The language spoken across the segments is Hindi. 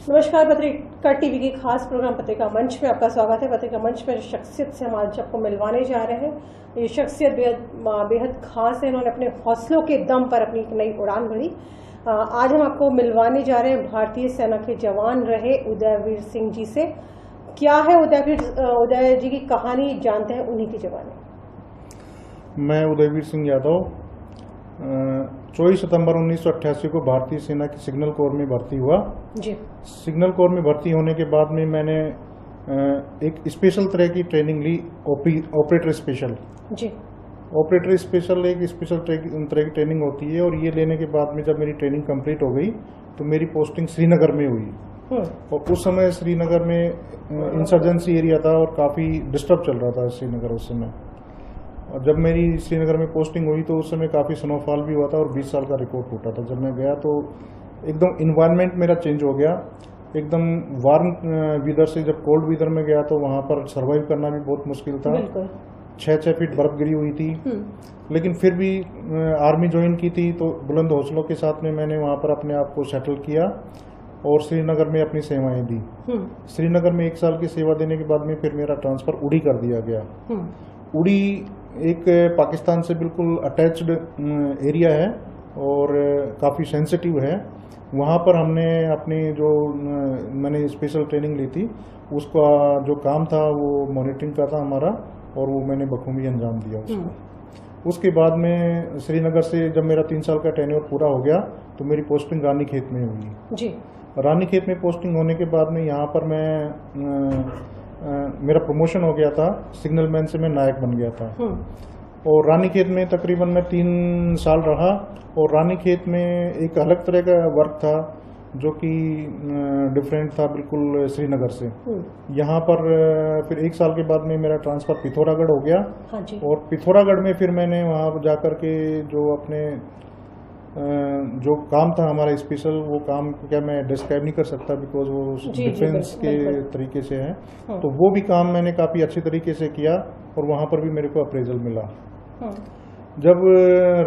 नमस्कार। पत्रिका टीवी की खास प्रोग्राम पत्रिका मंच में आपका स्वागत है। पत्रिका मंच में शख्सियत से हम आज आपको मिलवाने जा रहे हैं। ये शख्सियत बेहद खास है। इन्होंने अपने हौसलों के दम पर अपनी एक नई उड़ान भरी। आज हम आपको मिलवाने जा रहे हैं भारतीय सेना के जवान रहे उदयवीर सिंह जी से। क्या है उदय जी की कहानी, जानते हैं उन्हीं की जवानी। मैं उदयवीर सिंह यादव 24 सितंबर 1988 को भारतीय सेना की सिग्नल कोर में भर्ती हुआ जी। सिग्नल कोर में भर्ती होने के बाद में मैंने एक स्पेशल तरह की ट्रेनिंग ली, ऑपरेटर स्पेशल जी। ऑपरेटर स्पेशल एक स्पेशल तरह की ट्रेनिंग होती है, और ये लेने के बाद में जब मेरी ट्रेनिंग कंप्लीट हो गई तो मेरी पोस्टिंग श्रीनगर में हुई। और उस समय श्रीनगर में इंसर्जेंसी एरिया था और काफ़ी डिस्टर्ब चल रहा था श्रीनगर उस समय। और जब मेरी श्रीनगर में पोस्टिंग हुई तो उस समय काफ़ी स्नोफॉल भी हुआ था और 20 साल का रिकॉर्ड टूटा था। जब मैं गया तो एकदम इन्वायरमेंट मेरा चेंज हो गया, एकदम वार्म वेदर से जब कोल्ड वेदर में गया तो वहाँ पर सर्वाइव करना भी बहुत मुश्किल था। 6 फीट बर्फ गिरी हुई थी, लेकिन फिर भी आर्मी ज्वाइन की थी तो बुलंद हौसलों के साथ में मैंने वहाँ पर अपने आप को सेटल किया और श्रीनगर में अपनी सेवाएं दी। श्रीनगर में 1 साल की सेवा देने के बाद में फिर मेरा ट्रांसफ़र उड़ी कर दिया गया। उड़ी एक पाकिस्तान से बिल्कुल अटैच्ड एरिया है और काफ़ी सेंसिटिव है। वहाँ पर हमने अपनी जो मैंने स्पेशल ट्रेनिंग ली थी उसका जो काम था वो मॉनिटरिंग का था हमारा, और वो मैंने बखूबी अंजाम दिया उसको। उसके बाद में श्रीनगर से जब मेरा 3 साल का टेन्योर पूरा हो गया तो मेरी पोस्टिंग रानीखेत में हुई जी। रानीखेत में पोस्टिंग होने के बाद में यहाँ पर मैं मेरा प्रमोशन हो गया था, सिग्नल मैन से मैं नायक बन गया था। और रानीखेत में तकरीबन मैं 3 साल रहा, और रानीखेत में एक अलग तरह का वर्क था जो कि डिफरेंट था बिल्कुल श्रीनगर से। यहाँ पर फिर 1 साल के बाद में मेरा ट्रांसफ़र पिथौरागढ़ हो गया। हाँ जी। और पिथौरागढ़ में फिर मैंने वहाँ जाकर के जो अपने जो काम था हमारा स्पेशल, वो काम क्या मैं डिस्क्राइब नहीं कर सकता बिकॉज वो डिफेंस के तरीके से है। हाँ। तो वो भी काम मैंने काफ़ी अच्छी तरीके से किया और वहाँ पर भी मेरे को अप्रेजल मिला। हाँ। जब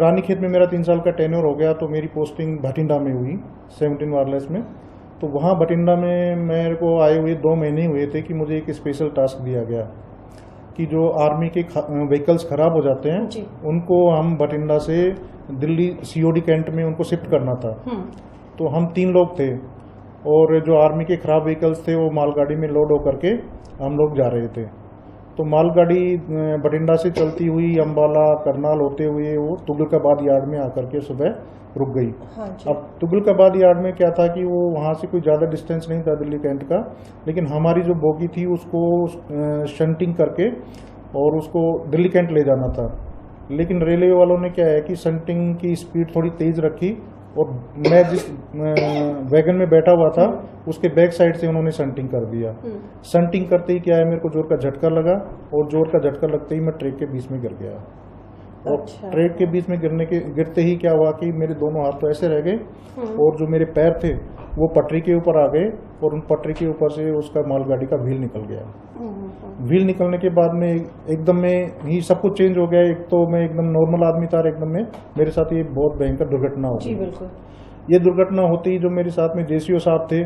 रानीखेत में मेरा 3 साल का टेन्योर हो गया तो मेरी पोस्टिंग भटिंडा में हुई, 17 वायरलेस में। तो वहाँ भटिंडा में मेरे को आए हुए 2 महीने हुए थे कि मुझे एक स्पेशल टास्क दिया गया कि जो आर्मी के व्हीकल्स खराब हो जाते हैं उनको हम भटिंडा से दिल्ली सीओडी कैंट में उनको शिफ्ट करना था। तो हम 3 लोग थे और जो आर्मी के खराब व्हीकल्स थे वो मालगाड़ी में लोड होकर के हम लोग जा रहे थे। तो मालगाड़ी भटिंडा से चलती हुई अम्बाला करनाल होते हुए वो तुगलकाबाद यार्ड में आकर के सुबह रुक गई। हाँ। अब तुगलकाबाद यार्ड में क्या था कि वो वहाँ से कोई ज़्यादा डिस्टेंस नहीं था दिल्ली कैंट का, लेकिन हमारी जो बोगी थी उसको शंटिंग करके और उसको दिल्ली कैंट ले जाना था। लेकिन रेलवे वालों ने क्या है कि शंटिंग की स्पीड थोड़ी तेज़ रखी, और मैं जिस वैगन में बैठा हुआ था उसके बैक साइड से उन्होंने शंटिंग कर दिया। शंटिंग करते ही क्या है, मेरे को जोर का झटका लगा, और जोर का झटका लगते ही मैं ट्रैक के बीच में गिर गया। और ट्रैक के बीच में गिरते ही क्या हुआ कि मेरे दोनों हाथ तो ऐसे रह गए, और जो मेरे पैर थे वो पटरी के ऊपर आ गए, और उन पटरी के ऊपर से उसका मालगाड़ी का व्हील निकल गया। व्हील निकलने के बाद में एकदम में ही सब कुछ चेंज हो गया। एक तो मैं एकदम नॉर्मल आदमी था, एकदम में मेरे साथ ये बहुत भयंकर दुर्घटना हो गई। ये दुर्घटना होती ही जो मेरे साथ में जेसीओ साहब थे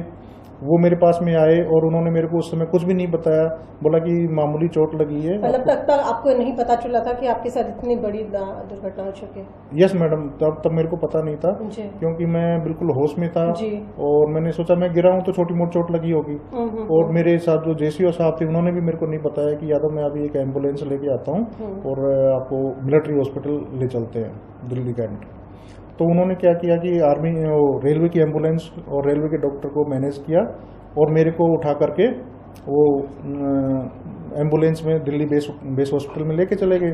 वो मेरे पास में आए, और उन्होंने मेरे को उस समय कुछ भी नहीं बताया, बोला कि मामूली चोट लगी है। मतलब तब तक आपको नहीं पता चला था कि आपके साथ इतनी बड़ी दुर्घटना हो चुकी है? यस मैडम, तब मेरे को पता नहीं था क्योंकि मैं बिल्कुल होश में था जी। और मैंने सोचा मैं गिरा हूँ तो छोटी मोटी चोट लगी होगी। और मेरे साथ जो जेसीओ साहब थे उन्होंने भी मेरे को नहीं बताया कि यादव मैं अभी एक एम्बुलेंस लेके आता हूँ और आपको मिलिट्री हॉस्पिटल ले चलते हैं दिल्ली कैंट। तो उन्होंने क्या किया कि आर्मी रेलवे की एम्बुलेंस और रेलवे के डॉक्टर को मैनेज किया, और मेरे को उठा करके वो एम्बुलेंस में दिल्ली बेस हॉस्पिटल में लेके चले गए।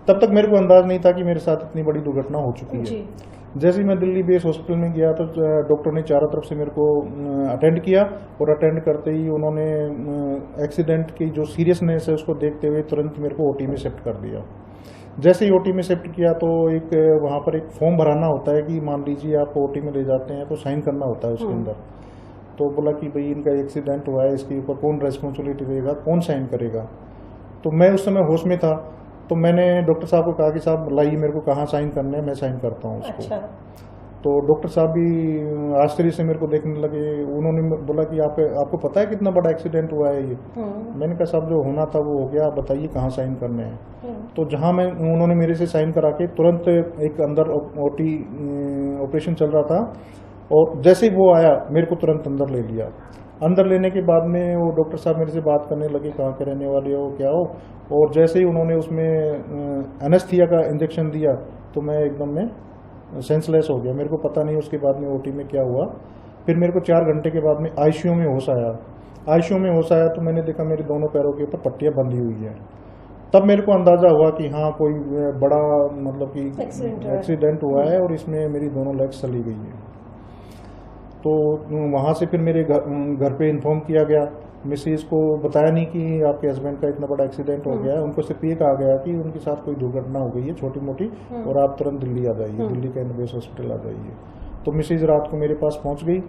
तब तक मेरे को अंदाज नहीं था कि मेरे साथ इतनी बड़ी दुर्घटना हो चुकी है। जैसे ही मैं दिल्ली बेस हॉस्पिटल में गया तो डॉक्टर ने चारों तरफ से मेरे को अटेंड किया, और अटेंड करते ही उन्होंने एक्सीडेंट की जो सीरियसनेस है उसको देखते हुए तुरंत मेरे को ओटी में शिफ्ट कर दिया। जैसे ही ओटी में शिफ्ट किया तो एक वहाँ पर एक फॉर्म भराना होता है कि मान लीजिए आप ओटी में ले जाते हैं तो साइन करना होता है उसके अंदर। तो बोला कि भाई इनका एक्सीडेंट हुआ है, इसके ऊपर कौन रेस्पॉन्सिबिलिटी रहेगा, कौन साइन करेगा। तो मैं उस समय होश में था, तो मैंने डॉक्टर साहब को कहा कि साहब लाइए मेरे को कहाँ साइन करने हैं, मैं साइन करता हूँ उसको। अच्छा। तो डॉक्टर साहब भी आश्चर्य से मेरे को देखने लगे। उन्होंने बोला कि आपको पता है कितना बड़ा एक्सीडेंट हुआ है ये? मैंने कहा साहब जो होना था वो हो गया, आप बताइए कहाँ साइन करने हैं। तो जहाँ उन्होंने मेरे से साइन करा के तुरंत एक अंदर ओटी ऑपरेशन चल रहा था, और जैसे ही वो आया मेरे को तुरंत अंदर ले लिया। अंदर लेने के बाद में वो डॉक्टर साहब मेरे से बात करने लगे, कहाँ के रहने वाले हो, क्या हो। और जैसे ही उन्होंने उसमें एनेस्थीसिया का इंजेक्शन दिया तो मैं एकदम में सेंसलेस हो गया। मेरे को पता नहीं उसके बाद में ओटी में क्या हुआ। फिर मेरे को 4 घंटे के बाद में आईसीयू में होश आया। आईसीयू में होश आया तो मैंने देखा मेरे दोनों पैरों के ऊपर पट्टियां बंधी हुई है। तब मेरे को अंदाजा हुआ कि हाँ कोई बड़ा मतलब कि एक्सीडेंट हुआ है और इसमें मेरी दोनों लेग्स चली गई है। तो वहाँ से फिर मेरे घर पे इन्फॉर्म किया गया। मिसेज को बताया नहीं कि आपके हस्बैंड का इतना बड़ा एक्सीडेंट हो गया है। उनको सिर्फ ये कहा गया कि उनके साथ कोई दुर्घटना हो गई है छोटी मोटी, और आप तुरंत दिल्ली आ जाइए, दिल्ली का एनबीएस हॉस्पिटल आ जाइए। तो मिसेज रात को मेरे पास पहुंच गई,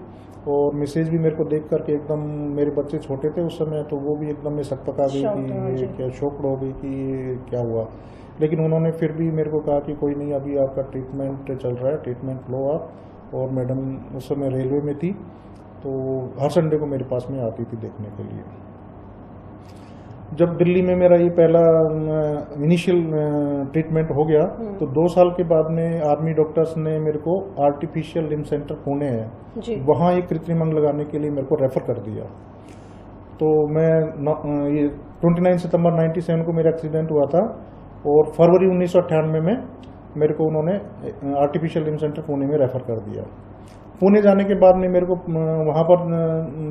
और मिसेज भी मेरे को देख करके एकदम, मेरे बच्चे छोटे थे उस समय, तो वो भी एकदम में सकपका गई कि ये क्या, शॉक्ड हो गई कि ये क्या हुआ। लेकिन उन्होंने फिर भी मेरे को कहा कि कोई नहीं, अभी आपका ट्रीटमेंट चल रहा है, ट्रीटमेंट लो आप। और मैडम उस समय रेलवे में थी, तो हर संडे को मेरे पास में आती थी देखने के लिए। जब दिल्ली में मेरा ये पहला इनिशियल ट्रीटमेंट हो गया, तो 2 साल के बाद में आर्मी डॉक्टर्स ने मेरे को आर्टिफिशियल लिम्ब सेंटर पुणे है, वहाँ एक कृत्रिम अंग लगाने के लिए मेरे को रेफर कर दिया। तो मैं ये 29 सितंबर 97 को मेरा एक्सीडेंट हुआ था, और फरवरी 1998 में मेरे को उन्होंने आर्टिफिशियल लिम्ब सेंटर पुणे में रेफर कर दिया। पुणे जाने के बाद में मेरे को वहाँ पर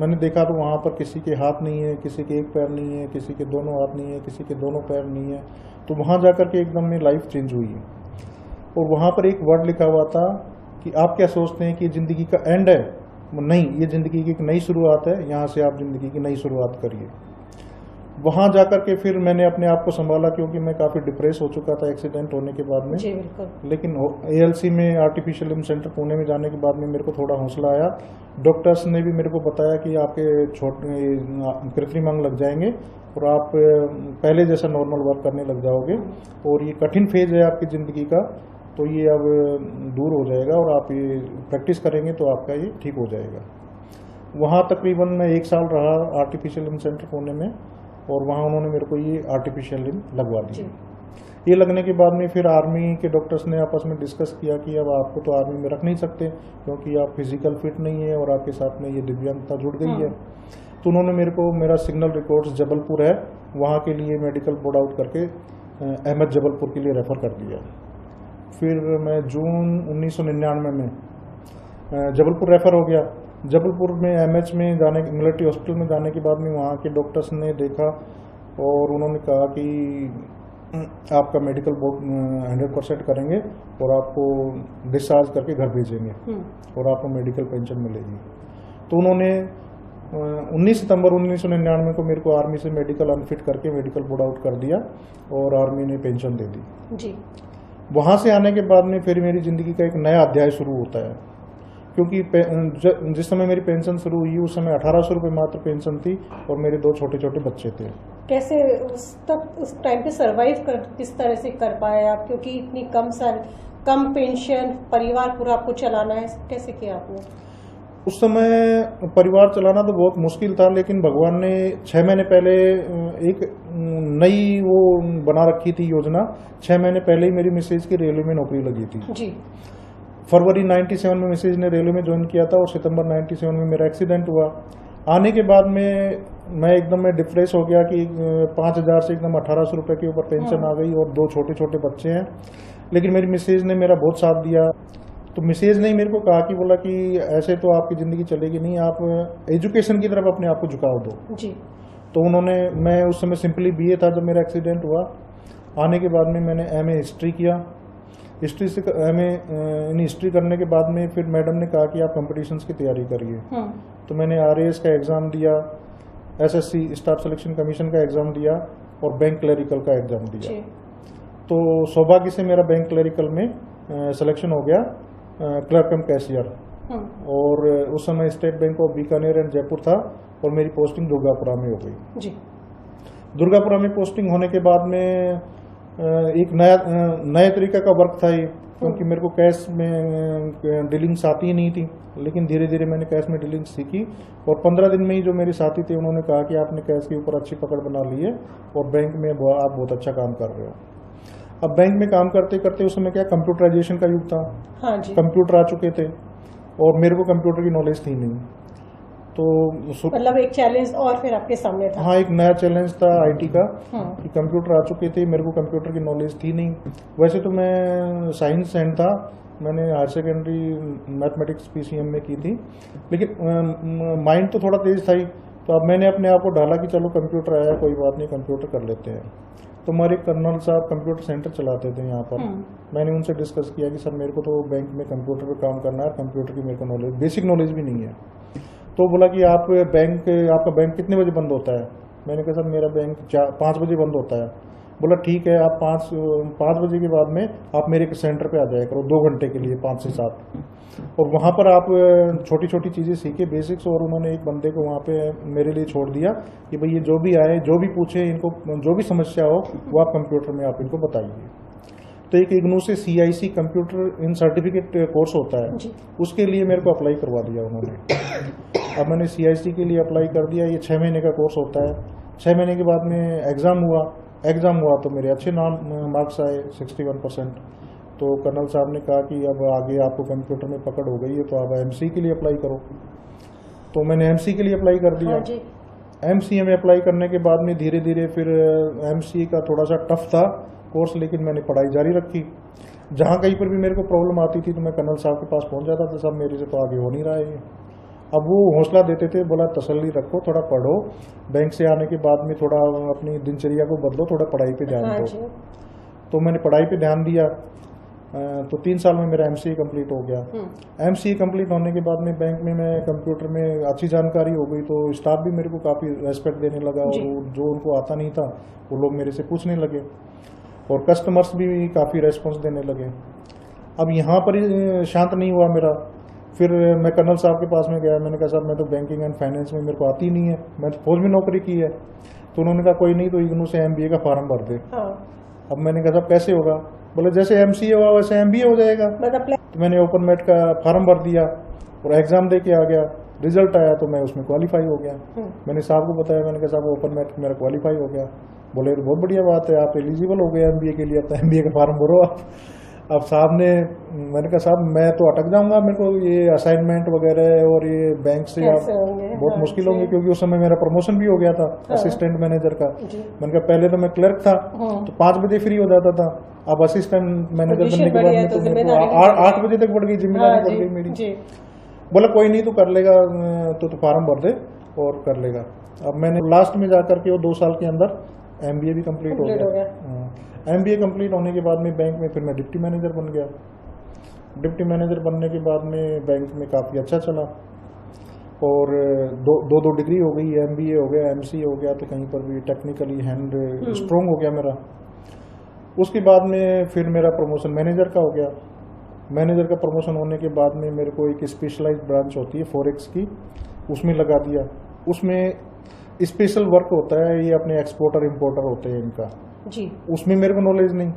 मैंने देखा तो वहाँ पर किसी के हाथ नहीं है, किसी के एक पैर नहीं है, किसी के दोनों हाथ नहीं है, किसी के दोनों पैर नहीं है। तो वहाँ जाकर के एकदम में लाइफ चेंज हुई। और वहाँ पर एक वर्ड लिखा हुआ था कि आप क्या सोचते हैं कि ज़िंदगी का एंड है? नहीं, ये ज़िंदगी की एक नई शुरुआत है, यहाँ से आप ज़िंदगी की नई शुरुआत करिए। वहाँ जाकर के फिर मैंने अपने आप को संभाला, क्योंकि मैं काफ़ी डिप्रेस हो चुका था एक्सीडेंट होने के बाद में। जी बिल्कुल। लेकिन एएलसी में आर्टिफिशियल लिम्ब सेंटर पुणे में जाने के बाद में मेरे को थोड़ा हौसला आया। डॉक्टर्स ने भी मेरे को बताया कि आपके छोटे कृत्रिम अंग लग जाएंगे और आप पहले जैसा नॉर्मल वर्क करने लग जाओगे, और ये कठिन फेज है आपकी ज़िंदगी का, तो ये अब दूर हो जाएगा, और आप ये प्रैक्टिस करेंगे तो आपका ये ठीक हो जाएगा। वहाँ तकरीबन मैं 1 साल रहा आर्टिफिशियल लिम्ब सेंटर पुणे में, और वहाँ उन्होंने मेरे को ये आर्टिफिशियल लिम्ब लगवा दी। ये लगने के बाद में फिर आर्मी के डॉक्टर्स ने आपस में डिस्कस किया कि अब आपको तो आर्मी में रख नहीं सकते, क्योंकि आप फिजिकल फिट नहीं है और आपके साथ में ये दिव्यांगता जुड़ गई है। तो उन्होंने मेरे को, मेरा सिग्नल रिकॉर्ड्स जबलपुर है, वहाँ के लिए मेडिकल बोर्ड आउट करके अहमद जबलपुर के लिए रेफर कर दिया। फिर मैं जून 1999 में जबलपुर रेफर हो गया। जबलपुर में एमएच में जाने, मिलिट्री हॉस्पिटल में जाने के बाद में वहाँ के डॉक्टर्स ने देखा, और उन्होंने कहा कि आपका मेडिकल बोर्ड 100% करेंगे और आपको डिस्चार्ज करके घर भेजेंगे, और आपको मेडिकल पेंशन मिलेगी। तो उन्होंने 19 सितंबर 1999 को मेरे को आर्मी से मेडिकल अनफिट करके मेडिकल बोर्ड आउट कर दिया, और आर्मी ने पेंशन दे दी जी। वहाँ से आने के बाद में फिर मेरी ज़िंदगी का एक नया अध्याय शुरू होता है, क्योंकि जिस समय मेरी पेंशन शुरू हुई उस समय 1800 रुपये मात्र पेंशन थी, और मेरे 2 छोटे छोटे बच्चे थे। कैसे उस टाइम पे सरवाइव किस तरह से कर पाए आप, क्योंकि इतनी कम पेंशन, परिवार पूरा आपको चलाना है, कैसे किया आपने? उस समय परिवार चलाना तो बहुत मुश्किल था, लेकिन भगवान ने 6 महीने पहले एक नई वो बना रखी थी योजना। 6 महीने पहले ही मेरी मिसेज की रेलवे में नौकरी लगी थी जी। फरवरी 97 में मिसेज ने रेलवे में ज्वाइन किया था, और सितंबर 97 में मेरा एक्सीडेंट हुआ। आने के बाद में मैं एकदम में डिप्रेस हो गया कि 5000 से एकदम 1800 रुपये के ऊपर पेंशन आ गई, और 2 छोटे छोटे बच्चे हैं। लेकिन मेरी मिसेज ने मेरा बहुत साथ दिया। तो मिसेज ने मेरे को कहा कि बोला कि ऐसे तो आपकी ज़िंदगी चलेगी नहीं, आप एजुकेशन की तरफ अपने आप को झुकाव दो जी। तो उन्होंने, मैं उस समय सिंपली बीए था जब मेरा एक्सीडेंट हुआ। आने के बाद में मैंने एमए हिस्ट्री किया। हिस्ट्री से एमए हिस्ट्री करने के बाद में फिर मैडम ने कहा कि आप कॉम्पिटिशन्स की तैयारी करिए। तो मैंने आरएएस का एग्ज़ाम दिया, एसएससी स्टाफ सिलेक्शन कमीशन का एग्ज़ाम दिया, और बैंक क्लरिकल का एग्ज़ाम दिया। तो सौभाग्य से मेरा बैंक क्लरिकल में सिलेक्शन हो गया, क्लर्क कम कैशियर। और उस समय state bank of Bikaner and Jaipur था, और मेरी पोस्टिंग दुर्गापुरा में हो गई जी। दुर्गापुरा में पोस्टिंग होने के बाद में एक नया तरीका का वर्क था ये, क्योंकि मेरे को कैश में डीलिंग्स आती ही नहीं थी, लेकिन धीरे धीरे मैंने कैश में डीलिंग्स सीखी और 15 दिन में ही जो मेरे साथी थे उन्होंने कहा कि आपने कैश के ऊपर अच्छी पकड़ बना ली है और बैंक में आप बहुत अच्छा काम कर रहे हो। अब बैंक में काम करते करते उस समय क्या कंप्यूटराइजेशन का युग था। हाँ जी। कंप्यूटर आ चुके थे और मेरे को कंप्यूटर की नॉलेज थी नहीं, तो मतलब एक चैलेंज और फिर आपके सामने था। हाँ, एक नया चैलेंज था आईटी का कि कंप्यूटर आ चुके थे, मेरे को कंप्यूटर की नॉलेज थी नहीं। वैसे तो मैं साइंस एंड था, मैंने हायर सेकेंडरी मैथमेटिक्स पीसीएम में की थी, लेकिन माइंड तो थोड़ा तेज था ही। तो अब मैंने अपने आप को डाला कि चलो कंप्यूटर आया, कोई बात नहीं कंप्यूटर कर लेते हैं। तो हमारे कर्नल साहब कंप्यूटर सेंटर चलाते थे यहाँ पर। मैंने उनसे डिस्कस किया कि सर मेरे को तो बैंक में कंप्यूटर पे काम करना है, कंप्यूटर की मेरे को नॉलेज बेसिक नॉलेज भी नहीं है। तो बोला कि आपका बैंक कितने बजे बंद होता है? मैंने कहा सर मेरा बैंक 5 बजे बंद होता है। बोला ठीक है, आप 5 बजे के बाद में आप मेरे सेंटर पे आ जाया करो 2 घंटे के लिए, 5 से 7, और वहाँ पर आप छोटी छोटी चीज़ें सीखे बेसिक्स। और उन्होंने एक बंदे को वहाँ पे मेरे लिए छोड़ दिया कि भाई ये जो भी आए, जो भी पूछे, इनको जो भी समस्या हो वो आप कंप्यूटर में आप इनको बताइए। तो एक इग्नू से CIC कंप्यूटर इन सर्टिफिकेट कोर्स होता है, उसके लिए मेरे को अप्लाई करवा दिया उन्होंने। अब मैंने CIC के लिए अप्लाई कर दिया। ये 6 महीने का कोर्स होता है। 6 महीने के बाद में एग्ज़ाम हुआ तो मेरे अच्छे मार्क्स आए 61%। तो कर्नल साहब ने कहा कि अब आगे आपको कंप्यूटर में पकड़ हो गई है तो आप MC के लिए अप्लाई करो। तो मैंने MC के लिए अप्लाई कर दिया। MCA में अप्लाई करने के बाद में धीरे धीरे फिर MCA का थोड़ा सा टफ था कोर्स, लेकिन मैंने पढ़ाई जारी रखी। जहाँ कहीं पर भी मेरे को प्रॉब्लम आती थी तो मैं कर्नल साहब के पास पहुँच जाता था, साहब मेरे से तो आगे हो नहीं रहा है ये। अब वो हौसला देते थे, बोला तसल्ली रखो, थोड़ा पढ़ो, बैंक से आने के बाद में थोड़ा अपनी दिनचर्या को बदलो, थोड़ा पढ़ाई पे ध्यान दो। तो मैंने पढ़ाई पे ध्यान दिया। तो 3 साल में मेरा MCA कंप्लीट हो गया। MCA कंप्लीट होने के बाद में बैंक में मैं कंप्यूटर में अच्छी जानकारी हो गई, तो स्टाफ भी मेरे को काफ़ी रेस्पेक्ट देने लगा और जो उनको आता नहीं था वो लोग मेरे से पूछने लगे और कस्टमर्स भी काफ़ी रेस्पॉन्स देने लगे। अब यहाँ पर ही शांत नहीं हुआ मेरा, फिर मैं कर्नल साहब के पास में गया। मैंने कहा साहब मैं तो बैंकिंग एंड फाइनेंस में मेरे को आती नहीं है, मैं तो फौज में नौकरी की है। तो उन्होंने कहा कोई नहीं, तो इग्नू से MBA का फॉर्म भर दे। अब मैंने कहा साहब कैसे होगा? बोले जैसे MCA हुआ वैसे MBA हो जाएगा। तो मैंने ओपन मेट का फॉर्म भर दिया और एग्जाम दे के आ गया। रिजल्ट आया तो मैं उसमें क्वालिफाई हो गया। मैंने साहब को बताया, मैंने कहा साहब ओपन मेट मेरा क्वालिफाई हो गया। बोले तो बहुत बढ़िया बात है, आप एलिजिबल हो गए MBA के लिए, अब तो MBA का फॉर्म भरो आप। अब साहब ने, मैंने कहा साहब मैं तो अटक जाऊंगा, मेरे को ये असाइनमेंट वगैरह और ये बैंक से आप बहुत मुश्किल होंगे, क्योंकि उस समय मेरा प्रमोशन भी हो गया था असिस्टेंट मैनेजर का। मैंने कहा पहले तो मैं क्लर्क था तो 5 बजे फ्री हो जाता था, अब असिस्टेंट मैनेजर बनने के बाद में तो मेरे को 8 बजे तक बढ़ गई, जिम्मेदारी बढ़ गई मेरी। बोला कोई नहीं तू कर लेगा, तो फॉर्म भर दे और कर लेगा। अब मैंने लास्ट में जाकर के वो 2 साल के अंदर MBA भी कंप्लीट हो गया। MBA कंप्लीट होने के बाद में बैंक में फिर मैं डिप्टी मैनेजर बन गया। डिप्टी मैनेजर बनने के बाद में बैंक में काफ़ी अच्छा चला और दो डिग्री हो गई, MBA हो गया, MCA हो गया, तो कहीं पर भी टेक्निकली हैंड स्ट्रोंग हो गया मेरा। उसके बाद में फिर मेरा प्रमोशन मैनेजर का हो गया। मैनेजर का प्रमोशन होने के बाद में मेरे को एक स्पेशलाइज्ड ब्रांच होती है फॉरेक्स की, उसमें लगा दिया। उसमें स्पेशल वर्क होता है, ये अपने एक्सपोर्टर इंपोर्टर होते हैं इनका जी। उसमें मेरे को नॉलेज नहीं,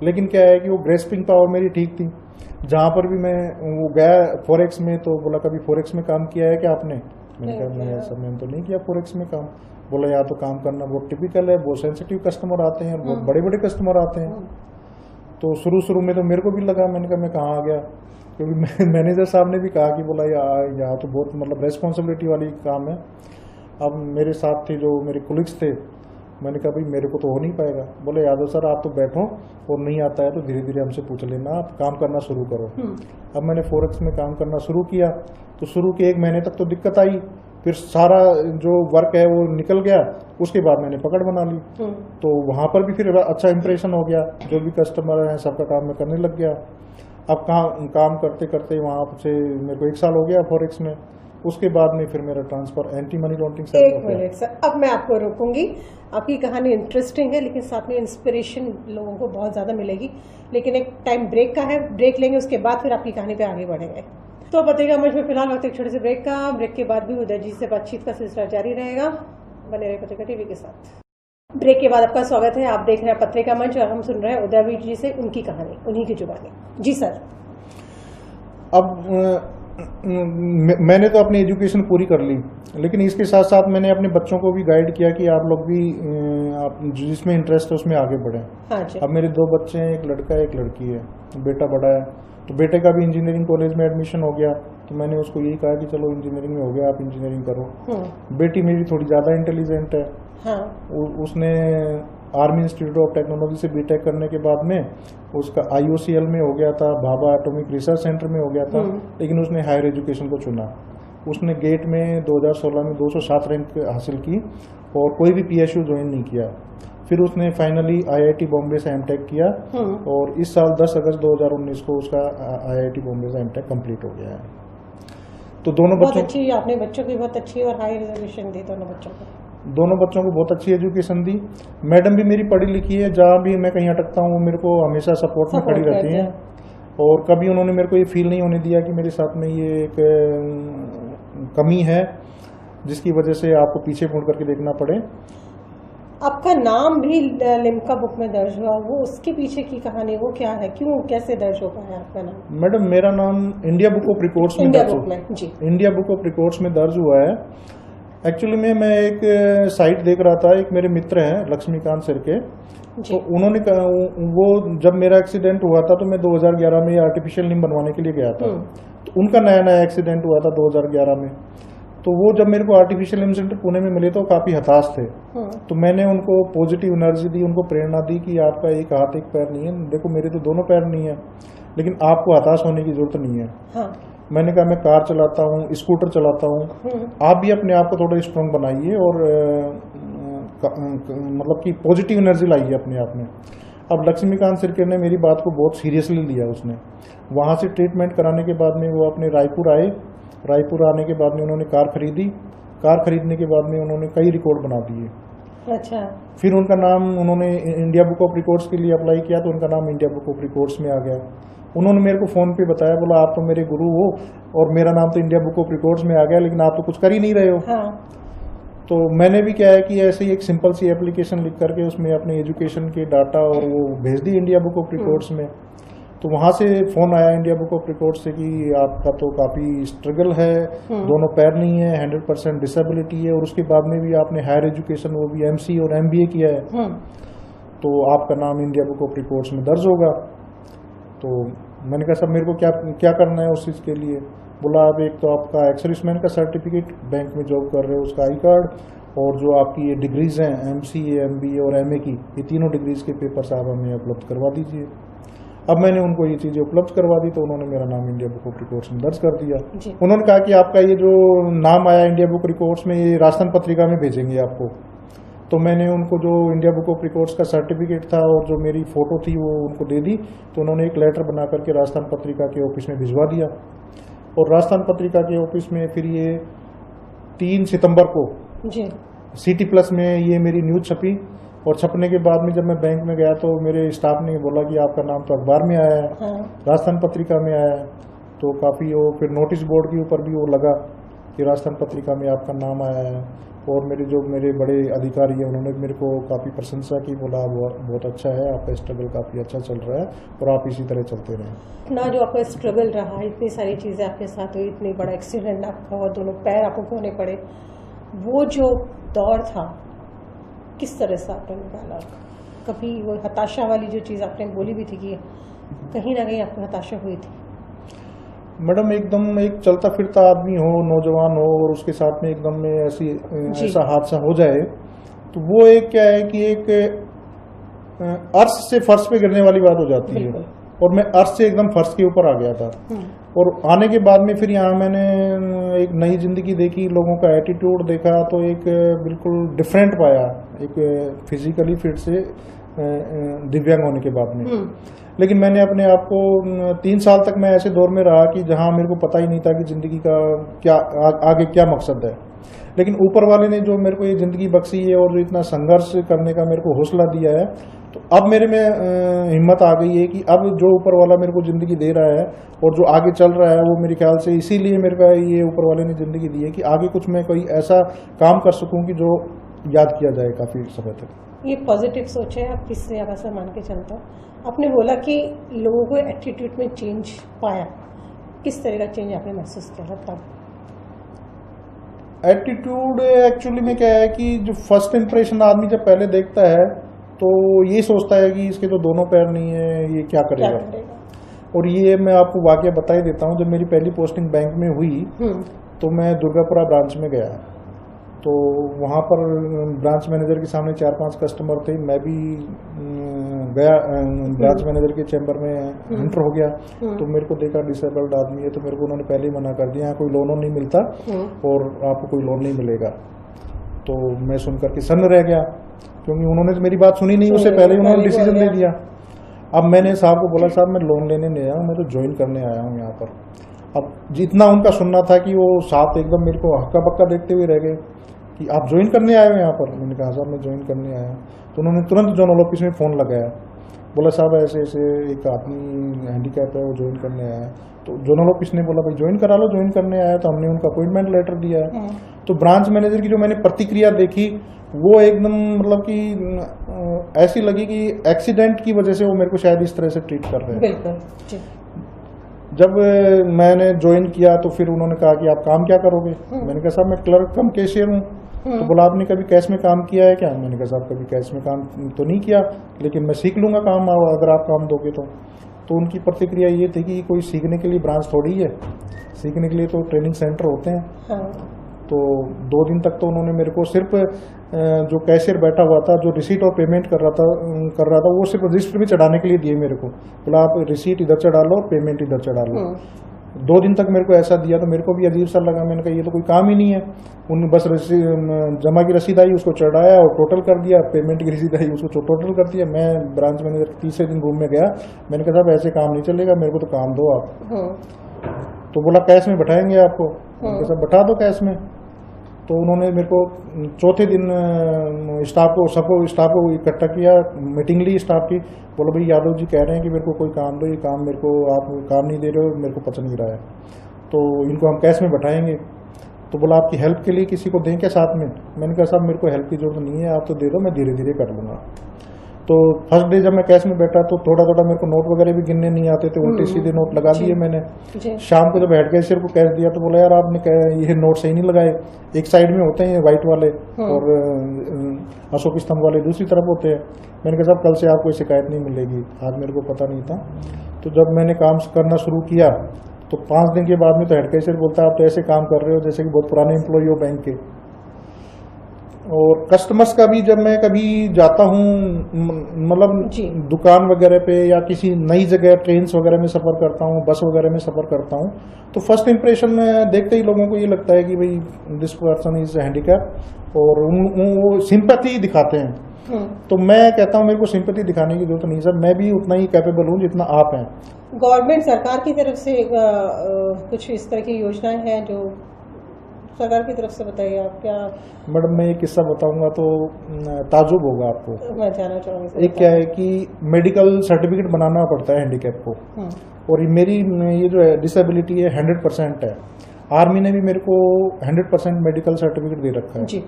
लेकिन क्या है कि वो ग्रेस्पिंग पावर मेरी ठीक थी। जहाँ पर भी मैं वो गया फॉरेक्स में, तो बोला कभी फॉरेक्स में काम किया है क्या आपने? मैंने कहा नहीं ऐसा मैंने तो नहीं किया फॉरेक्स में काम। बोला यहाँ तो काम करना बहुत टिपिकल है, बहुत सेंसिटिव कस्टमर आते हैं, बहुत बड़े बड़े कस्टमर आते हैं। तो शुरू में तो मेरे को भी लगा, मैंने कहा मैं कहाँ आ गया, क्योंकि मैनेजर साहब ने भी कहा कि बोला यहाँ तो बहुत मतलब रेस्पॉन्सिबिलिटी वाली काम है। अब मेरे साथ थे जो मेरे कोलिग्स थे, मैंने कहा भाई मेरे को तो हो नहीं पाएगा। बोले यादव सर आप तो बैठो और नहीं आता है तो धीरे धीरे हमसे पूछ लेना, आप काम करना शुरू करो। अब मैंने फॉरेक्स में काम करना शुरू किया, तो शुरू के 1 महीने तक तो दिक्कत आई, फिर सारा जो वर्क है वो निकल गया। उसके बाद मैंने पकड़ बना ली, तो वहाँ पर भी फिर अच्छा इंप्रेशन हो गया, जो भी कस्टमर हैं सबका काम मैं करने लग गया। अब काम करते करते वहाँ से मेरे को 1 साल हो गया फॉरेक्स में। उसके बाद में फिर मेरा ट्रांसफर एंटी मनी लॉन्ड्रिंग से। 1 मिनट सर, अब मैं आपको रोकूंगी। आपकी कहानी इंटरेस्टिंग है, लेकिन साथ में इंस्पिरेशन लोगों को बहुत ज्यादा मिलेगी। लेकिन एक टाइम ब्रेक का है, ब्रेक लेंगे, उसके बाद फिर आपकी कहानी पे आगे बढ़ेंगे। तो पतेगा मंच में फिलहाल वक्त एक छोटे से ब्रेक का। ब्रेक के बाद भी उदय जी से बातचीत का सिलसिला जारी रहेगा। बने रहे पतेगा टीवी के साथ। ब्रेक के बाद आपका स्वागत है। आप देख रहे हैं पत्रिका मंच और हम सुन रहे हैं उदयवीर जी से उनकी कहानी, उन्हीं की जुबानी। जी सर। अब मैंने तो अपनी एजुकेशन पूरी कर ली, लेकिन इसके साथ साथ मैंने अपने बच्चों को भी गाइड किया कि आप लोग भी आप जिसमें इंटरेस्ट है उसमें आगे बढ़ें। हाँ जी। अब मेरे 2 बच्चे हैं, एक लड़का है एक लड़की है। बेटा बड़ा है, तो बेटे का भी इंजीनियरिंग कॉलेज में एडमिशन हो गया, तो मैंने उसको यही कहा कि चलो इंजीनियरिंग में हो गया, आप इंजीनियरिंग करो। बेटी मेरी थोड़ी ज़्यादा इंटेलिजेंट है। हाँ। उसने आर्मी इंस्टीट्यूट ऑफ टेक्नोलॉजी से बीटेक करने के बाद में उसका IOCL में हो गया था, भाभा एटॉमिक रिसर्च सेंटर में हो गया था, लेकिन उसने हायर एजुकेशन को चुना। उसने गेट में 2016 में 207 रैंक हासिल की और कोई भी PSU ज्वाइन नहीं किया। फिर उसने फाइनली IIT बॉम्बे से M.Tech किया और इस साल 10 अगस्त 2019 को उसका IIT बॉम्बे से M.Tech कंप्लीट हो गया है। तो दोनों बच्चों अच्छी, आपने बच्चों की बहुत अच्छी और हाई एजुकेशन दी दोनों बच्चों को बहुत अच्छी एजुकेशन दी। मैडम भी मेरी पढ़ी लिखी है, जहाँ भी मैं कहीं अटकता हूँ मेरे को हमेशा सपोर्ट में खड़ी रहती हैं और कभी उन्होंने मेरे को ये फील नहीं होने दिया कि मेरे साथ में ये एक कमी है जिसकी वजह से आपको पीछे मुड़ करके देखना पड़े। आपका नाम भी लिम्का बुक में दर्ज हुआ, वो उसके पीछे की कहानी वो क्या है, क्यों कैसे दर्ज हो पाया आपका नाम? मैडम मेरा नाम इंडिया बुक ऑफ रिकॉर्ड्स में दर्ज हुआ है। एक्चुअली में मैं एक साइट देख रहा था, एक मेरे मित्र हैं लक्ष्मीकांत सिरके, तो उन्होंने वो जब मेरा एक्सीडेंट हुआ था तो मैं 2011 में आर्टिफिशियल लिम्ब बनवाने के लिए गया था, तो उनका नया एक्सीडेंट हुआ था 2011 में। तो वो जब मेरे को आर्टिफिशियल लिम्ब सेंटर पुणे में मिले तो काफी हताश थे। तो मैंने उनको पॉजिटिव एनर्जी दी, उनको प्रेरणा दी कि आपका एक हाथ एक पैर नहीं है, देखो मेरे तो दोनों पैर नहीं है, लेकिन आपको हताश होने की जरूरत नहीं है। हाँ। मैंने कहा मैं कार चलाता हूँ, स्कूटर चलाता हूँ, आप भी अपने आप को थोड़ा स्ट्रॉन्ग बनाइए और मतलब कि पॉजिटिव एनर्जी लाइए अपने आप में। अब लक्ष्मीकांत सिरके ने मेरी बात को बहुत सीरियसली लिया। उसने वहाँ से ट्रीटमेंट कराने के बाद में वो अपने रायपुर आए। रायपुर आने के बाद में उन्होंने कार खरीदी। कार खरीदने के बाद में उन्होंने कई रिकॉर्ड बना दिए। अच्छा। फिर उनका नाम उन्होंने इंडिया बुक ऑफ रिकॉर्ड्स के लिए अप्लाई किया तो उनका नाम इंडिया बुक ऑफ रिकॉर्ड्स में आ गया। उन्होंने मेरे को फ़ोन पे बताया, बोला आप तो मेरे गुरु हो और मेरा नाम तो इंडिया बुक ऑफ रिकॉर्ड्स में आ गया, लेकिन आप तो कुछ कर ही नहीं रहे हो। हाँ। तो मैंने भी क्या है कि ऐसे ही एक सिंपल सी एप्लीकेशन लिख करके उसमें अपने एजुकेशन के डाटा और वो भेज दी इंडिया बुक ऑफ रिकॉर्ड्स में। तो वहाँ से फ़ोन आया इंडिया बुक ऑफ रिकॉर्ड्स से कि आपका तो काफ़ी स्ट्रगल है, दोनों पैर नहीं है, 100% डिसेबिलिटी है और उसके बाद में भी आपने हायर एजुकेशन वो भी MC और MBA किया है, तो आपका नाम इंडिया बुक ऑफ रिकॉर्ड्स में दर्ज होगा। तो मैंने कहा सब मेरे को क्या करना है उस चीज़ के लिए? बोला आप एक तो आपका एक्स-सर्विसमैन का सर्टिफिकेट, बैंक में जॉब कर रहे हो उसका आई कार्ड, और जो आपकी ये डिग्रीज़ हैं MCA, MBA और MA की, ये तीनों डिग्रीज़ के पेपर्स आप हमें उपलब्ध करवा दीजिए। अब मैंने उनको ये चीज़ें उपलब्ध करवा दी तो उन्होंने मेरा नाम इंडिया बुक ऑफ रिकॉर्ड्स में दर्ज कर दिया। उन्होंने कहा कि आपका ये जो नाम आया इंडिया बुक रिकॉर्ड्स में, ये राजस्थान पत्रिका में भेजेंगे आपको। तो मैंने उनको जो इंडिया बुक ऑफ रिकॉर्ड्स का सर्टिफिकेट था और जो मेरी फ़ोटो थी वो उनको दे दी। तो उन्होंने एक लेटर बना करके राजस्थान पत्रिका के ऑफिस में भिजवा दिया और राजस्थान पत्रिका के ऑफिस में फिर ये 3 सितंबर को CT+ में ये मेरी न्यूज़ छपी। और छपने के बाद में जब मैं बैंक में गया तो मेरे स्टाफ ने बोला कि आपका नाम तो अखबार में आया है, राजस्थान पत्रिका में आया है। तो काफ़ी वो फिर नोटिस बोर्ड के ऊपर भी वो लगा कि राजस्थान पत्रिका में आपका नाम आया है। और मेरे बड़े अधिकारी हैं उन्होंने मेरे को काफ़ी प्रशंसा की, बोला बहुत अच्छा है, आपका स्ट्रगल काफ़ी अच्छा चल रहा है और आप इसी तरह चलते रहें। इतना जो आपका स्ट्रगल रहा, इतनी सारी चीज़ें आपके साथ हुई, इतनी बड़ा एक्सीडेंट आपका और दोनों पैर आपको खोने पड़े, वो जो दौर था किस तरह से आपने निकाला? कभी वो हताशा वाली जो चीज़ आपने बोली भी थी कि कहीं ना कहीं आपको हताशा हुई थी? मैडम एकदम एक चलता फिरता आदमी हो, नौजवान हो और उसके साथ में एकदम में ऐसा हादसा हो जाए तो वो एक क्या है कि एक अर्श से फर्श पे गिरने वाली बात हो जाती है। और मैं अर्श से एकदम फर्श के ऊपर आ गया था। और आने के बाद में फिर यहाँ मैंने एक नई जिंदगी देखी, लोगों का एटीट्यूड देखा तो एक बिल्कुल डिफरेंट पाया, एक फिजिकली फिट से दिव्यांग होने के बाद में। लेकिन मैंने अपने आप को 3 साल तक मैं ऐसे दौर में रहा कि जहाँ मेरे को पता ही नहीं था कि जिंदगी का क्या आगे क्या मकसद है। लेकिन ऊपर वाले ने जो मेरे को ये ज़िंदगी बख्शी है और जो इतना संघर्ष करने का मेरे को हौसला दिया है, तो अब मेरे में हिम्मत आ गई है कि अब जो ऊपर वाला मेरे को ज़िंदगी दे रहा है और जो आगे चल रहा है वो मेरे ख्याल से इसीलिए मेरे को ये ऊपर वाले ने ज़िंदगी दी है कि आगे कुछ मैं कोई ऐसा काम कर सकूं कि जो याद किया जाए काफ़ी समय तक। ये पॉजिटिव सोच है, आप किससे ज़्यादा से मान के चलता हूँ। आपने बोला कि लोगों को एटीट्यूड में चेंज पाया, किस तरह का चेंज आपने महसूस किया था? एटीट्यूड एक्चुअली में क्या है कि जो फर्स्ट इम्प्रेशन आदमी जब पहले देखता है तो ये सोचता है कि इसके तो दोनों पैर नहीं है, ये क्या करेगा। और ये मैं आपको वाकया बता ही देता हूँ। जब मेरी पहली पोस्टिंग बैंक में हुई तो मैं दुर्गापुरा ब्रांच में गया, तो वहाँ पर ब्रांच मैनेजर के सामने 4-5 कस्टमर थे। मैं भी गया ब्रांच मैनेजर के चैम्बर में, एंटर हो गया तो मेरे को देखा डिसेबल्ड आदमी है, तो मेरे को उन्होंने पहले ही मना कर दिया, यहाँ कोई लोन नहीं मिलता और आपको कोई लोन नहीं मिलेगा। तो मैं सुनकर के सन्न रह गया, क्योंकि उन्होंने तो मेरी बात सुनी नहीं, उससे पहले ही उन्होंने डिसीजन दे दिया। अब मैंने साहब को बोला, साहब मैं लोन लेने नहीं आया हूँ, मैं तो ज्वाइन करने आया हूँ यहाँ पर। अब जितना उनका सुनना था कि वो साथ एकदम मेरे को हक्का बक्का देखते हुए रह गए कि आप ज्वाइन करने आए हो यहाँ पर। मैंने कहा साहब मैं ज्वाइन करने आया। तो उन्होंने तुरंत जोनल ऑफिस में फ़ोन लगाया, बोला साहब ऐसे ऐसे एक आदमी हैंडीकैप है, वो ज्वाइन करने आया है। तो जोनल ऑफिस ने बोला भाई ज्वाइन करा लो, ज्वाइन करने आया। तो हमने उनका अपॉइंटमेंट लेटर दिया है। तो ब्रांच मैनेजर की जो मैंने प्रतिक्रिया देखी वो एकदम मतलब कि ऐसी लगी कि एक्सीडेंट की वजह से वो मेरे को शायद इस तरह से ट्रीट कर रहे हैं। बिल्कुल। जब मैंने ज्वाइन किया तो फिर उन्होंने कहा कि आप काम क्या करोगे। मैंने कहा साहब मैं क्लर्क कम कैशियर हूँ। तो बोला आपने कभी कैश में काम किया है क्या। मैंने कहा साहब कभी कैश में काम तो नहीं किया, लेकिन मैं सीख लूंगा काम अगर आप काम दोगे तो उनकी प्रतिक्रिया ये थी कि कोई सीखने के लिए ब्रांच थोड़ी है, सीखने के लिए तो ट्रेनिंग सेंटर होते हैं। तो 2 दिन तक तो उन्होंने मेरे को सिर्फ जो कैशियर बैठा हुआ था, जो रिसीट और पेमेंट कर रहा था वो सिर्फ रजिस्टर भी चढ़ाने के लिए दिए मेरे को। बोला आप रिसीट इधर चढ़ा लो और पेमेंट इधर चढ़ा लो। 2 दिन तक मेरे को ऐसा दिया तो मेरे को भी अजीब सा लगा। मैंने कहा ये तो कोई काम ही नहीं है। उन बस जमा की रसीद आई उसको चढ़ाया और टोटल कर दिया, पेमेंट की रसीद आई उसको टोटल कर दिया। मैं ब्रांच मैनेजर 3 दिन रूम में गया, मैंने कहा साहब ऐसे काम नहीं चलेगा, मेरे को तो काम दो आप। तो बोला कैश में बैठाएंगे आपको। मैंने कहा बैठा दो कैश में। तो उन्होंने मेरे को 4थे दिन स्टाफ को इकट्ठा किया, मीटिंग ली स्टाफ की। बोला भाई यादव जी कह रहे हैं कि मेरे को कोई काम दो, ये काम मेरे को आप काम नहीं दे रहे हो, मेरे को पसंद नहीं रहा है, तो इनको हम कैश में बैठाएंगे। तो बोला आपकी हेल्प के लिए किसी को दें क्या साथ में। मैंने कहा साहब मेरे को हेल्प की जरूरत नहीं है, आप तो दे दो, मैं धीरे धीरे कर लूँगा। तो फर्स्ट डे जब मैं कैश में बैठा तो थोड़ा मेरे को नोट वगैरह भी गिनने नहीं आते थे, उल्टे सीधे नोट लगा दिए मैंने। शाम को जब हेड कैशियर को कैश दिया तो बोला यार आपने ये नोट सही नहीं लगाए, एक साइड में होते हैं व्हाइट वाले और अशोक स्तंभ वाले दूसरी तरफ होते हैं। मैंने कहा साहब कल से आपको शिकायत नहीं मिलेगी, आज मेरे को पता नहीं था। तो जब मैंने काम करना शुरू किया तो 5 दिन के बाद में तो हेड कैशियर बोलता है आप तो ऐसे काम कर रहे हो जैसे कि बहुत पुराने एम्प्लॉय हो बैंक के। और कस्टमर्स का भी जब मैं कभी जाता हूँ मतलब दुकान वगैरह पे या किसी नई जगह ट्रेन्स वगैरह में सफ़र करता हूँ, बस वगैरह में सफ़र करता हूँ, तो फर्स्ट इम्प्रेशन में देखते ही लोगों को ये लगता है कि भाई दिस पर्सन इज हैंडीकैप और वो सिंपैथी दिखाते हैं। तो मैं कहता हूँ मेरे को सिंपैथी दिखाने की जरूरत नहीं सर, मैं भी उतना ही कैपेबल हूँ जितना आप हैं। गवर्नमेंट सरकार की तरफ से कुछ इस तरह की योजनाएं हैं जो सरकार की तरफ से बताइए आप क्या। मैडम मैं एक किस्सा बताऊंगा तो ताजुब होगा आपको। मैं जानना चाहूँगी। एक क्या है कि मेडिकल सर्टिफिकेट बनाना पड़ता है हैंडीकैप को, और मेरी ये जो है डिसेबिलिटी है 100% है। आर्मी ने भी मेरे को 100% मेडिकल सर्टिफिकेट दे रखा है जी।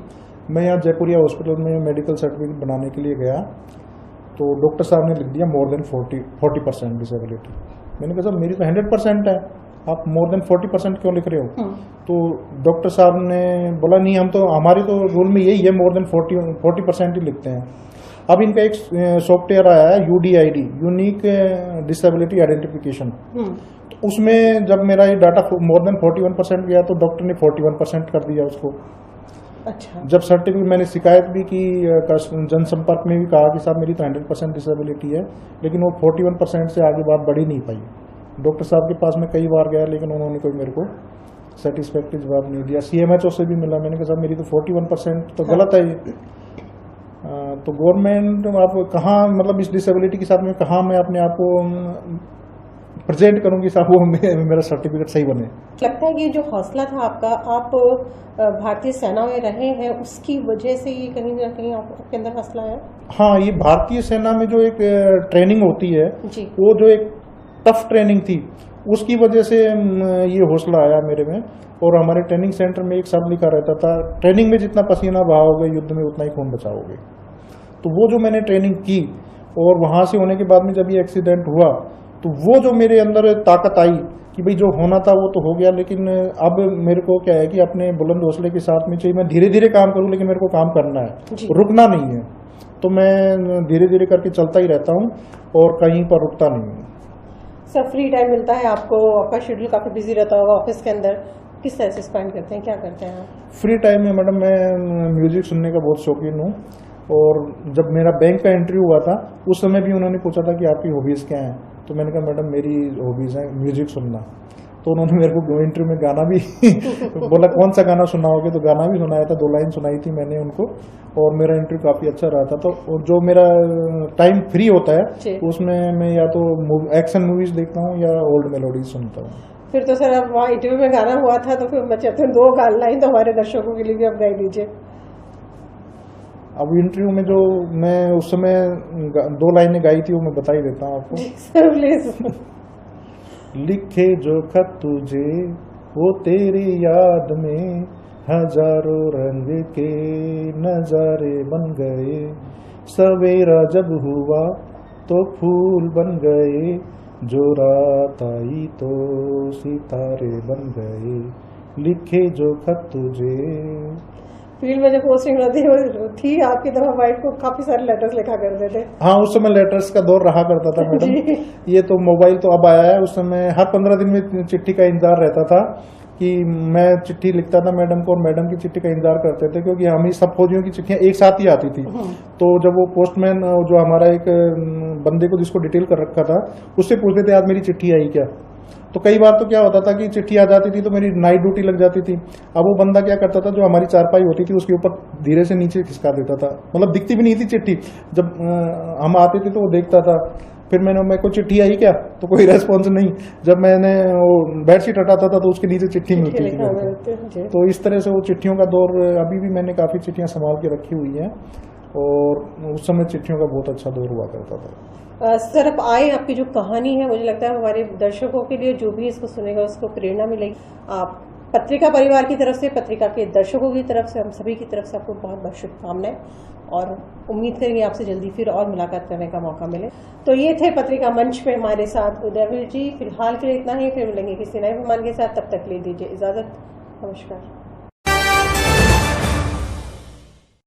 मैं यहाँ जयपुरिया हॉस्पिटल में मेडिकल सर्टिफिकेट बनाने के लिए गया तो डॉक्टर साहब ने लिख दिया मोर देन 40% डिसेबिलिटी। मैंने कहा सर मेरी तो 100% है, आप मोर देन 40% क्यों लिख रहे हो। तो डॉक्टर साहब ने बोला नहीं हम तो हमारी तो रूल में यही है मोर देन 40% ही लिखते हैं। अब इनका एक सॉफ्टवेयर आया है UDID, यूनिक डिसेबिलिटी आइडेंटिफिकेशन। तो उसमें जब मेरा ये डाटा मोर देन 41% गया तो डॉक्टर ने 41% कर दिया उसको। अच्छा। जब सर्टिफिकेट मैंने शिकायत भी की, जनसंपर्क में भी कहा कि साहब मेरी तो 100% डिसेबिलिटी है, लेकिन वो 41% से आगे बात बढ़ी नहीं पाई। डॉक्टर साहब के पास मैं कई बार गया लेकिन उन्होंने कोई मेरे को सेटिस्फैक्टरी जवाब नहीं दिया। CMHO से भी मिला, मैंने कहा साहब मेरी तो 41% तो गलत है ये। तो गवर्नमेंट आप कहाँ मतलब इस डिसेबिलिटी के साथ में कहाँ मैं अपने आप को प्रेजेंट करूँगी साहब वो मेरा सर्टिफिकेट सही बने। लगता है कि जो हौसला था आपका, आप भारतीय सेना में रहे हैं उसकी वजह से ये कहीं ना कहीं आपके अंदर हौसला है। हाँ, ये भारतीय सेना में जो एक ट्रेनिंग होती है वो जो एक टफ ट्रेनिंग थी उसकी वजह से ये हौसला आया मेरे में। और हमारे ट्रेनिंग सेंटर में एक शब्द लिखा रहता था, ट्रेनिंग में जितना पसीना बहाओगे युद्ध में उतना ही खून बचाओगे। तो वो जो मैंने ट्रेनिंग की और वहाँ से होने के बाद में जब ये एक्सीडेंट हुआ तो वो जो मेरे अंदर ताकत आई कि भाई जो होना था वो तो हो गया, लेकिन अब मेरे को क्या है कि अपने बुलंद हौसले के साथ में चाहिए मैं धीरे धीरे काम करूं, लेकिन मेरे को काम करना है, रुकना नहीं है। तो मैं धीरे धीरे करके चलता ही रहता हूं और कहीं पर रुकता नहीं हूँ। सर फ्री टाइम मिलता है आपको, आपका शेड्यूल काफ़ी बिजी रहता होगा ऑफिस के अंदर, किस तरह से स्पेंड करते हैं, क्या करते हैं? फ्री टाइम में मैडम मैं म्यूजिक सुनने का बहुत शौकीन हूँ, और जब मेरा बैंक का इंटरव्यू हुआ था उस समय भी उन्होंने पूछा था कि आपकी हॉबीज़ क्या हैं, तो मैंने कहा मैडम मेरी हॉबीज़ हैं म्यूजिक सुनना। तो उन्होंने मेरे को इंटरव्यू में गाना भी बोला कौन सा गाना सुनाओगे, तो गाना भी सुनाया था, 2 लाइन सुनाई थी मैंने उनको, और मेरा इंटरव्यू काफ़ी अच्छा रहा था। तो और जो मेरा टाइम फ्री होता है उसमें मैं या तो एक्शन मूवीज़ देखता हूँ या ओल्ड मेलोडीज सुनता हूँ। फिर तो सर अब वहाँ इंटरव्यू में गाना हुआ था, तो फिर मैं चाहती हूँ 2 लाइन तो हमारे दर्शकों के लिए भी आप गाई दीजिए। अब इंटरव्यू में जो मैं उस समय 2 लाइनें गाई थी वो मैं बता ही देता हूँ आपको। Sir please. लिखे जो खत तुझे वो तेरी याद में हजारों रंग के नजारे बन गए, सवेरा जब हुआ तो फूल बन गए, जो रात आई तो सितारे बन गए, लिखे जो खत तुझे। फील्ड में जो पोस्टिंग थी आपकी तरफ वाइफ को काफी सारे लेटर्स लिखा करते थे। हाँ, उस समय लेटर्स का दौर रहा करता था मैडम। ये तो मोबाइल तो अब आया है, उस समय हर 15 दिन में चिट्ठी का इंतजार रहता था कि मैं चिट्ठी लिखता था मैडम को और मैडम की चिट्ठी का इंतजार करते थे, क्योंकि हम ही सब फौजियों की चिट्ठियां एक साथ ही आती थी। तो जब वो पोस्टमैन जो हमारा एक बंदे को जिसको डिटेल कर रखा था उससे पूछते थे आज मेरी चिट्ठी आई क्या, तो कई बार तो क्या होता था कि चिट्ठी आ जाती थी तो मेरी नाइट ड्यूटी लग जाती थी। अब वो बंदा क्या करता था, जो हमारी चारपाई होती थी उसके ऊपर धीरे से नीचे खिसका देता था, मतलब दिखती भी नहीं थी चिट्ठी। जब हम आते थे तो वो देखता था, फिर मेरे को चिट्ठी आई क्या, तो कोई रेस्पॉन्स नहीं। जब मैंने वो बेडशीट हटाता था तो उसके नीचे चिट्ठी मिलती थी। तो इस तरह से वो चिट्ठियों का दौर, अभी भी मैंने काफ़ी चिट्ठियाँ संभाल के रखी हुई हैं, और उस समय चिट्ठियों का बहुत अच्छा दौर हुआ करता था। सर अब आए आपकी जो कहानी है, मुझे लगता है हमारे दर्शकों के लिए जो भी इसको सुनेगा उसको प्रेरणा मिलेगी। आप पत्रिका परिवार की तरफ से, पत्रिका के दर्शकों की तरफ से, हम सभी की तरफ से आपको बहुत बहुत शुभकामनाएं, और उम्मीद करेंगे आपसे जल्दी फिर और मुलाकात करने का मौका मिले। तो ये थे पत्रिका मंच पे हमारे साथ उदयवीर जी। फिलहाल के लिए इतना ही, फिर मिलेंगे किसी नए मेहमान के साथ, तब तक ले दीजिए इजाजत। नमस्कार।